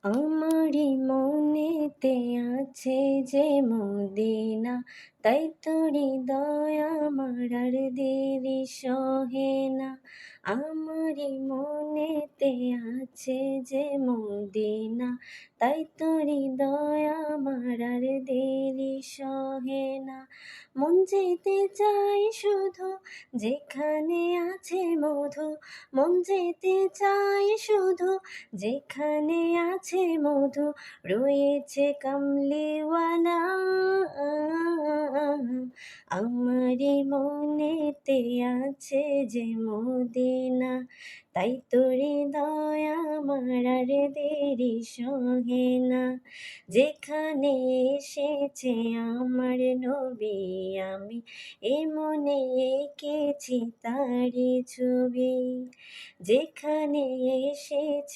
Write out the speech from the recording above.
আমারি মনেতে আছে যে মদিনা, তাই তো হৃদয় আমার আর দেরি সহে না। আমারি মনেতে আছে যে মদিনা, তাই তো হৃদয় আমার আর দেরি সহে না। মন যেতে চাই শুধু যেখানে আছে মধু, মন যেতে চাই শুধু যেখানে আছে মধু, রয়েছে কামলিওয়ালা। আমারই মনেতে আছে যে মদিনা, তাই তো হৃদয় আমার আর দেরি সহে না। যেখানে এসেছে আমার নবী, আমি এ মনে এঁকেছি তারি ছবি। যেখানে এসেছে